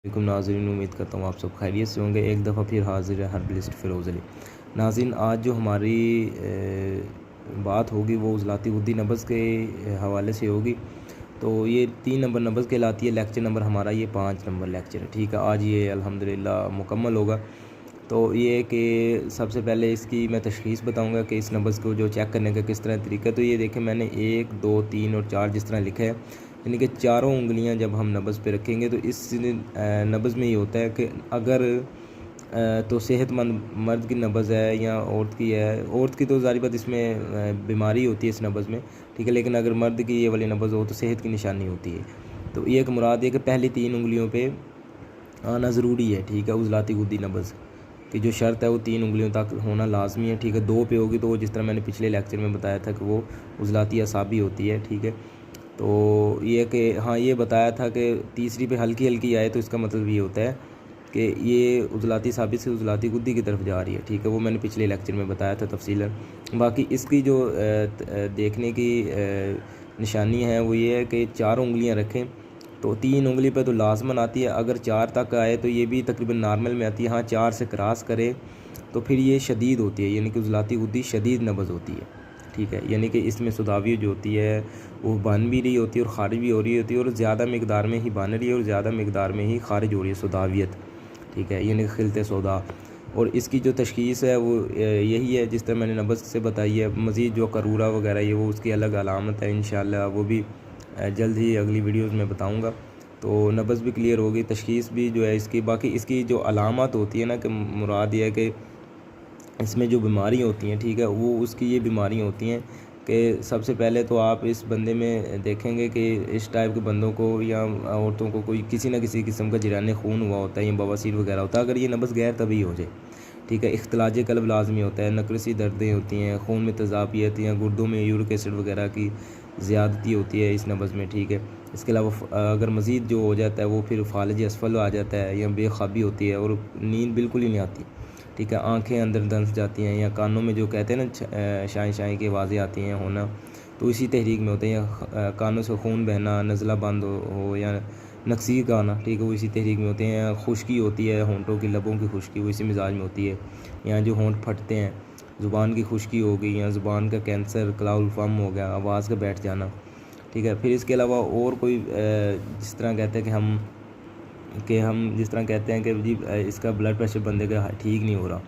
वालेकुम नाज़रीन, उम्मीद करता हूँ आप सब खैरियत से होंगे। एक दफ़ा फिर हाज़िर है हर्बलिस्ट फ़िरोज़ अली। नाज़रीन, आज जो हमारी बात होगी वो उज़लाती गुद्दी नब्ज़ के हवाले से होगी। तो ये 3 नंबर नब्ज़ कहलाती है। लेक्चर नंबर हमारा ये 5 नंबर लेक्चर है, ठीक है। आज ये अल्हम्दुलिल्लाह मुकम्मल होगा। तो ये कि सबसे पहले इसकी मैं तशख़ीस बताऊँगा कि इस नब्ज़ को जो चेक करने का किस तरह तरीका है। तो ये देखें, मैंने 1, 2, 3 और 4 जिस तरह लिखा है, यानी कि चारों उँगलियां जब हम नब्ज़ पे रखेंगे तो इस नब्ज़ में ये होता है कि अगर तो सेहतमंद मर्द की नब्ज़ है या औरत की है। औरत की तो ज़ाहिर बात इसमें बीमारी होती है इस नब्ज़ में, ठीक है। लेकिन अगर मर्द की ये वाली नब्ज़ हो तो सेहत की निशानी होती है। तो ये एक मुराद है कि पहली 3 उँगलियों पर आना ज़रूरी है, ठीक है। उज़लाती गुद्दी नब्ज़ की जो शर्त है वो 3 उँगलियों तक होना लाजमी है, ठीक है। 2 पे होगी तो वो जिस तरह मैंने पिछले लेक्चर में बताया था कि वो उज़लाती असाबी होती है, ठीक है। तो ये कि हाँ, ये बताया था कि तीसरी पे हल्की हल्की आए तो इसका मतलब ये होता है कि ये उज़लाती साबित से उज़लाती गुद्दी की तरफ जा रही है, ठीक है। वो मैंने पिछले लेक्चर में बताया था तफसीलन। बाकी इसकी जो देखने की निशानी है वो ये है कि 4 उँगलियां रखें। तो 3 उँगली पे तो लाजमन आती है, अगर 4 तक आए तो ये भी तकरीबन नॉर्मल में आती है। हाँ, 4 से क्रॉस करे तो फिर ये शदीद होती है, यानी कि उज़लाती गुद्दी शदीद नब्ज़ होती है, ठीक है। यानी कि इसमें सुदावी जो होती है वो बन भी रही होती है और ख़ारिज भी हो रही होती है, और ज़्यादा मकदार में ही बन रही है और ज़्यादा मकदार में ही ख़ारिज हो रही है, सुदावियत, ठीक है, यानी कि खिलते सौदा। और इसकी जो तशख़ीस है वो यही है जिस तरह मैंने नब्ज़ से बताई है। मज़ीद जो करूरा वगैरह ये वो उसकी अलग अलामत है, इंशाअल्लाह वो भी जल्द ही अगली वीडियोज़ में बताऊँगा। तो नब्ज़ भी क्लियर होगी, तशख़ीस भी जो है इसकी। बाकी इसकी जो अलामत होती है ना, कि मुराद ये है कि इसमें जो बीमारी होती हैं, ठीक है, वो उसकी ये बीमारियाँ होती हैं कि सबसे पहले तो आप इस बंदे में देखेंगे कि इस टाइप के बंदों को या औरतों को कोई किसी न किसी किस्म का जराने खून हुआ होता है या बवासीर वगैरह होता है। अगर ये नब्ज़ गैर तभी हो जाए, ठीक है, इख्तिलाज कल्ब लाजमी होता है, नकरसी दर्दें होती हैं, खून में तेज़ाबियत या गुर्दों में यूरिक एसिड वगैरह की ज़्यादती होती है इस नब्ज़ में, ठीक है। इसके अलावा अगर मज़ीद जो हो जाता है वो फिर फालज असफल आ जाता है या बेख्वाबी होती है और नींद बिल्कुल ही नहीं आती, ठीक है। आंखें अंदर धंस जाती हैं, या कानों में जो कहते हैं ना शाई शाई की आवाज़ें आती हैं होना, तो इसी तहरीक में होते हैं। या कानों से खून बहना, नज़ला बंद हो या नक्सी का आना, ठीक है, वो इसी तहरीक में होते हैं। खुश्की होती है होंठों की, लबों की खुश्की, वो इसी मिजाज में होती है। या जो होंठ फटते हैं, ज़ुबान की खुश्की हो गई, या ज़ुबान का कैंसर, क्लाउल फम हो गया, आवाज़ का बैठ जाना, ठीक है। फिर इसके अलावा और कोई जिस तरह कहते हैं कि हम जिस तरह कहते हैं कि जी इसका ब्लड प्रेशर बंदे का ठीक नहीं हो रहा,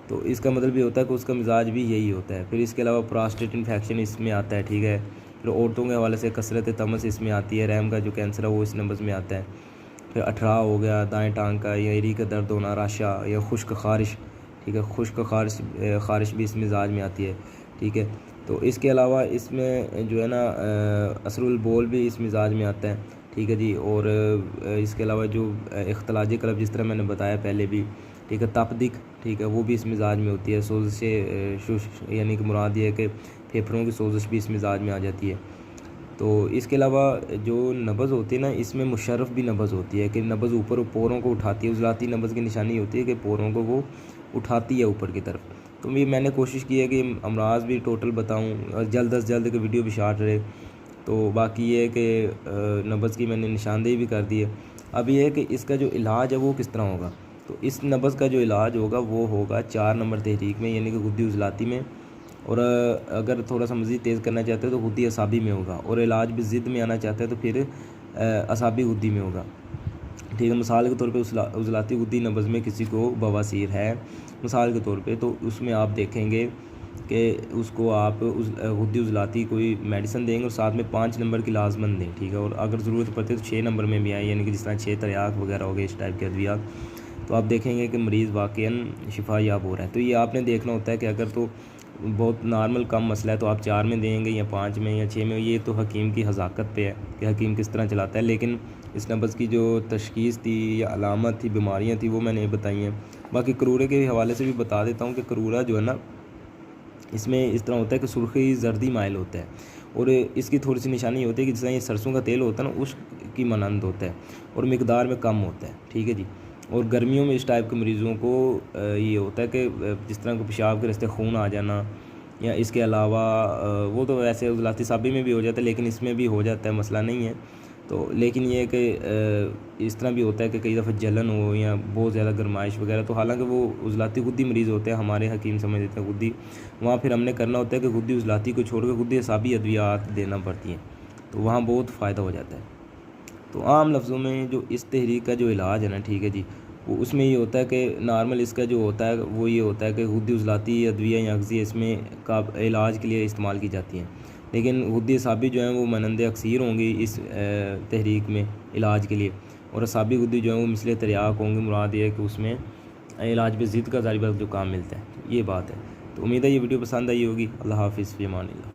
तो इसका मतलब ये होता है कि उसका मिजाज भी यही होता है। फिर इसके अलावा प्रोस्टेट इन्फेक्शन इसमें आता है, ठीक है। फिर औरतों के हवाले से कसरत तमस इसमें आती है। रहम का जो कैंसर है वो इस नब्ज़ में आता है। फिर अठराव हो गया, दाएँ टांग का या एड़ी का दर्द होना, राशा या खुश्क खारिश, ठीक है, खुश्क खारिश भी इस मिजाज में आती है, ठीक है। तो इसके अलावा इसमें जो है ना असरुल बोल भी इस मिजाज में आता है, ठीक है जी। और इसके अलावा जो इख्तिलाजी कल्ब जिस तरह मैंने बताया पहले भी, ठीक है, तपदिक, ठीक है, वो भी इस मिजाज में होती है। सोजिश यानी कि मुराद ये है कि फेफड़ों की सोजिश भी इस मिजाज में आ जाती है। तो इसके अलावा जो नब्ज़ होती है ना, इसमें मुशर्रफ भी नब्ज़ होती है कि नब्ज़ ऊपर पोरों को उठाती है। उज़लाती नब्ज़ की निशानी होती है कि पोरों को वो उठाती है ऊपर की तरफ। तो ये मैंने कोशिश की है कि अमराज भी टोटल बताऊँ और जल्द अज़ जल्द कि वीडियो भी शार्ट रहे। तो बाकी ये है कि नब्ज़ की मैंने निशानदेही भी कर दी है। अब ये है कि इसका जो इलाज है वो किस तरह होगा। तो इस नब्ज़ का जो इलाज होगा वो होगा 4 नंबर तहरीक में, यानी कि गुद्दी उज़लाती में। और अगर थोड़ा सा मज़ीद तेज़ करना चाहते हैं तो गुद्दी असाबी में होगा। और इलाज भी ज़िद में आना चाहते हैं तो फिर असाबी गुद्दी में होगा, ठीक है। मिसाल के तौर पे उज़लाती गुद्दी नब्ज़ में किसी को बवासीर है मिसाल के तौर पे, तो उसमें आप देखेंगे कि उसको आप गुद्दी उज़लाती कोई मेडिसिन देंगे और साथ में 5 नंबर की लाजमन दें, ठीक है। और अगर ज़रूरत पड़ती है तो 6 नंबर में भी आए, यानी कि जिस तरह 6 तरियाक वगैरह हो गए, इस टाइप के अद्वियात, तो आप देखेंगे कि मरीज़ वाक़ईन शिफा याब हो रहा है। तो ये आपने देखना होता है कि अगर तो बहुत नॉर्मल कम मसला है तो आप 4 में देंगे या 5 में या 6 में, ये तो हकीम की हज़ाकत पे है कि हकीम किस तरह चलाता है। लेकिन इस नब्ज़ की जो तशख़ीस थी या अलामत थी, बीमारियाँ थी, वो मैंने बताई हैं। बाकी करूरे के हवाले से भी बता देता हूँ कि करूरा जो है ना, इसमें इस तरह होता है कि सुर्खी जर्दी माइल होता है, और इसकी थोड़ी सी निशानी होती है कि जिस तरह ये सरसों का तेल होता है ना, उसकी मानंद होता है और मिकदार में कम होता है, ठीक है जी। और गर्मियों में इस टाइप के मरीज़ों को ये होता है कि जिस तरह को पेशाब के रास्ते खून आ जाना, या इसके अलावा वो तो वैसे उज़लाती साबी में भी हो जाता है, लेकिन इसमें भी हो जाता है, मसला नहीं है। तो लेकिन ये है कि इस तरह भी होता है कि कई दफ़ा जलन हो या बहुत ज़्यादा गर्माइश वगैरह, तो हालांकि वो उज़लाती गुद्दी मरीज़ होते हैं, हमारे हकीम समझ देते हैं गुद्दी, वहाँ फिर हमने करना होता है कि गुद्दी उज़लाती को छोड़ कर गुद्दी असाबी अद्वियात देना पड़ती हैं, तो वहाँ बहुत फ़ायदा हो जाता है। तो आम लफ्ज़ों में जो इस तहरीक का जो इलाज है ना, ठीक है जी, वो उसमें ये होता है कि नॉर्मल इसका जो होता है वो ये होता है कि गुद्दी उज़लाती अद्विया या अगज़ी इसमें का इलाज के लिए इस्तेमाल की जाती हैं, लेकिन गुद्दी असाबी जो हैं वो मानंद अक्सीर होंगी इस तहरीक में इलाज के लिए, और असाबी गुद्दी जो है वो मिसल तरियाक होंगी। मुराद ये है कि उसमें इलाज पे ज़िद का ज़ारी जो काम मिलता है, ये बात है। तो उम्मीद है ये वीडियो पसंद आई होगी। अल्लाह हाफ़िज़, फ़ी अमानिल्लाह।